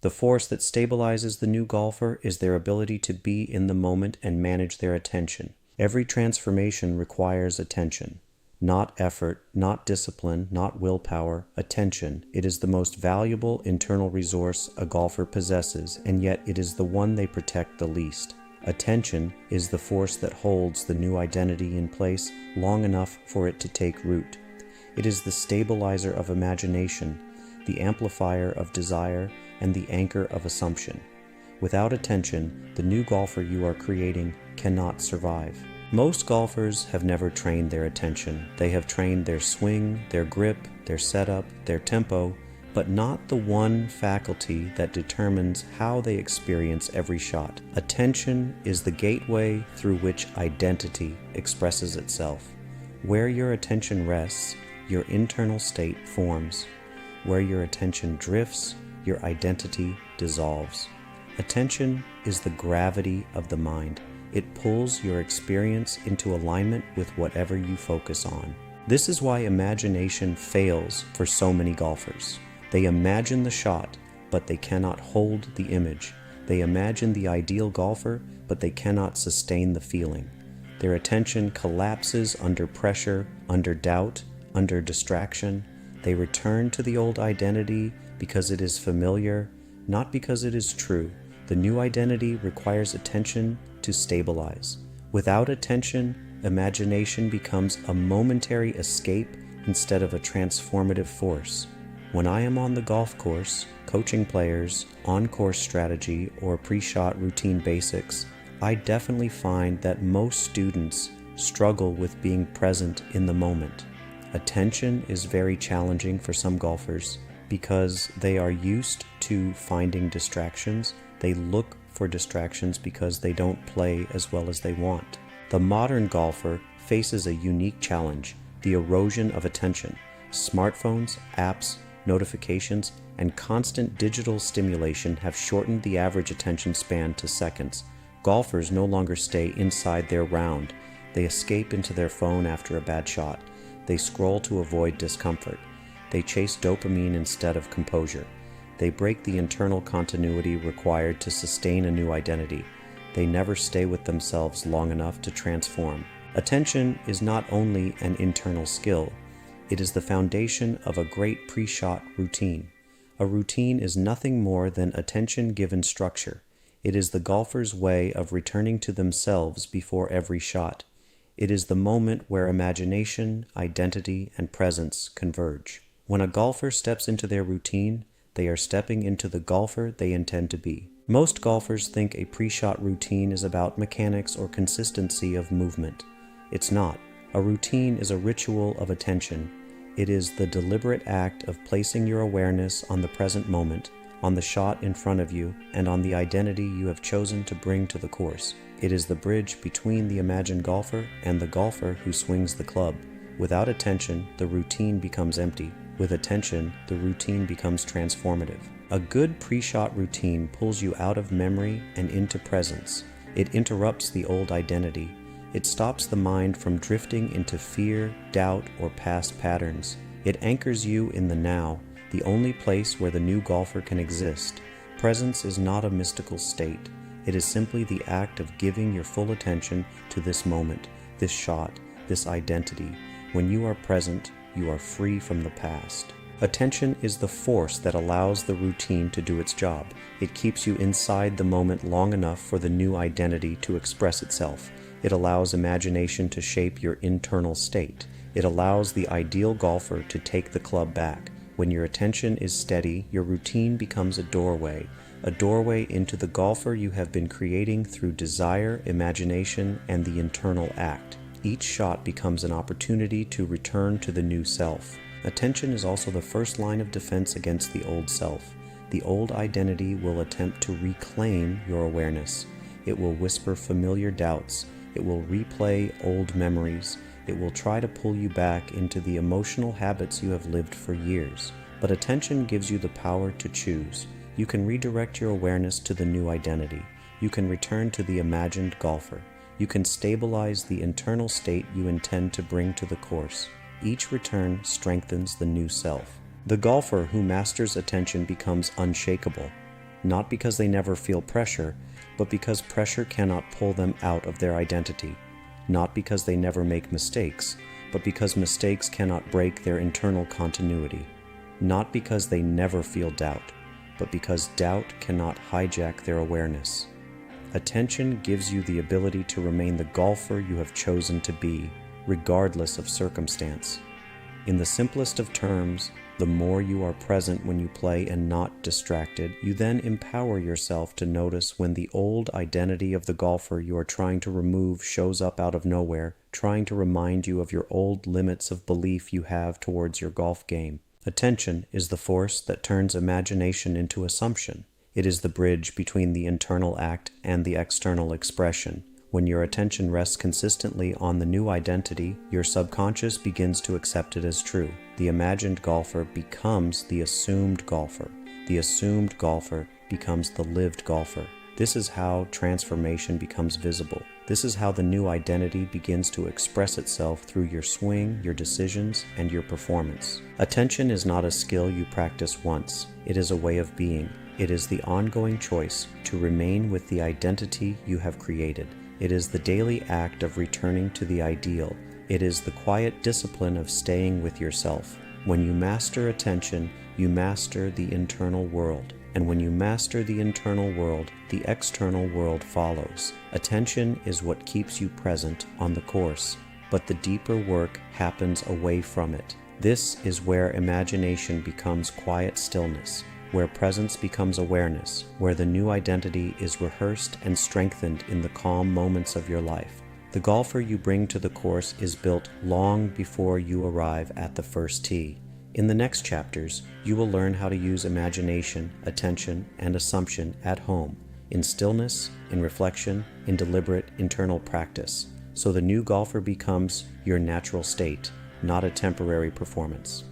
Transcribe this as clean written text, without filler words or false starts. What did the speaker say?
The force that stabilizes the new golfer is their ability to be in the moment and manage their attention. Every transformation requires attention. Not effort, not discipline, not willpower, attention. It is the most valuable internal resource a golfer possesses, and yet it is the one they protect the least. Attention is the force that holds the new identity in place long enough for it to take root. It is the stabilizer of imagination, the amplifier of desire, and the anchor of assumption. Without attention, the new golfer you are creating cannot survive. Most golfers have never trained their attention. They have trained their swing, their grip, their setup, their tempo, but not the one faculty that determines how they experience every shot. Attention is the gateway through which identity expresses itself. Where your attention rests, your internal state forms. Where your attention drifts, your identity dissolves. Attention is the gravity of the mind. It pulls your experience into alignment with whatever you focus on. This is why imagination fails for so many golfers. They imagine the shot, but they cannot hold the image. They imagine the ideal golfer, but they cannot sustain the feeling. Their attention collapses under pressure, under doubt, under distraction. They return to the old identity because it is familiar, not because it is true. The new identity requires attention to stabilize. Without attention, imagination becomes a momentary escape instead of a transformative force. When I am on the golf course, coaching players, on-course strategy, or pre-shot routine basics, I definitely find that most students struggle with being present in the moment. Attention is very challenging for some golfers because they are used to finding distractions. They look for distractions because they don't play as well as they want. The modern golfer faces a unique challenge, the erosion of attention. Smartphones, apps, notifications, and constant digital stimulation have shortened the average attention span to seconds. Golfers no longer stay inside their round. They escape into their phone after a bad shot. They scroll to avoid discomfort. They chase dopamine instead of composure. They break the internal continuity required to sustain a new identity. They never stay with themselves long enough to transform. Attention is not only an internal skill, it is the foundation of a great pre-shot routine. A routine is nothing more than attention given structure. It is the golfer's way of returning to themselves before every shot. It is the moment where imagination, identity, and presence converge. When a golfer steps into their routine, they are stepping into the golfer they intend to be. Most golfers think a pre-shot routine is about mechanics or consistency of movement. It's not. A routine is a ritual of attention. It is the deliberate act of placing your awareness on the present moment, on the shot in front of you, and on the identity you have chosen to bring to the course. It is the bridge between the imagined golfer and the golfer who swings the club. Without attention, the routine becomes empty. With attention, the routine becomes transformative. A good pre-shot routine pulls you out of memory and into presence. It interrupts the old identity. It stops the mind from drifting into fear, doubt, or past patterns. It anchors you in the now, the only place where the new golfer can exist. Presence is not a mystical state. It is simply the act of giving your full attention to this moment, this shot, this identity. When you are present, you are free from the past. Attention is the force that allows the routine to do its job. It keeps you inside the moment long enough for the new identity to express itself. It allows imagination to shape your internal state. It allows the ideal golfer to take the club back. When your attention is steady, your routine becomes a doorway into the golfer you have been creating through desire, imagination, and the internal act. Each shot becomes an opportunity to return to the new self. Attention is also the first line of defense against the old self. The old identity will attempt to reclaim your awareness. It will whisper familiar doubts. It will replay old memories. It will try to pull you back into the emotional habits you have lived for years. But attention gives you the power to choose. You can redirect your awareness to the new identity. You can return to the imagined golfer. You can stabilize the internal state you intend to bring to the course. Each return strengthens the new self. The golfer who masters attention becomes unshakable. not because they never feel pressure, but because pressure cannot pull them out of their identity, not because they never make mistakes, but because mistakes cannot break their internal continuity, not because they never feel doubt, but because doubt cannot hijack their awareness. Attention gives you the ability to remain the golfer you have chosen to be, regardless of circumstance. In the simplest of terms, the more you are present when you play and not distracted, you then empower yourself to notice when the old identity of the golfer you are trying to remove shows up out of nowhere, trying to remind you of your old limits of belief you have towards your golf game. Attention is the force that turns imagination into assumption. It is the bridge between the internal act and the external expression. When your attention rests consistently on the new identity, your subconscious begins to accept it as true. The imagined golfer becomes the assumed golfer. The assumed golfer becomes the lived golfer. This is how transformation becomes visible. This is how the new identity begins to express itself through your swing, your decisions, and your performance. Attention is not a skill you practice once. It is a way of being. It is the ongoing choice to remain with the identity you have created. It is the daily act of returning to the ideal. It is the quiet discipline of staying with yourself. When you master attention, you master the internal world. And when you master the internal world, the external world follows. Attention is what keeps you present on the course, but the deeper work happens away from it. This is where imagination becomes quiet stillness, where presence becomes awareness, where the new identity is rehearsed and strengthened in the calm moments of your life. The golfer you bring to the course is built long before you arrive at the first tee. In the next chapters, you will learn how to use imagination, attention, and assumption at home, in stillness, in reflection, in deliberate internal practice, so the new golfer becomes your natural state, not a temporary performance.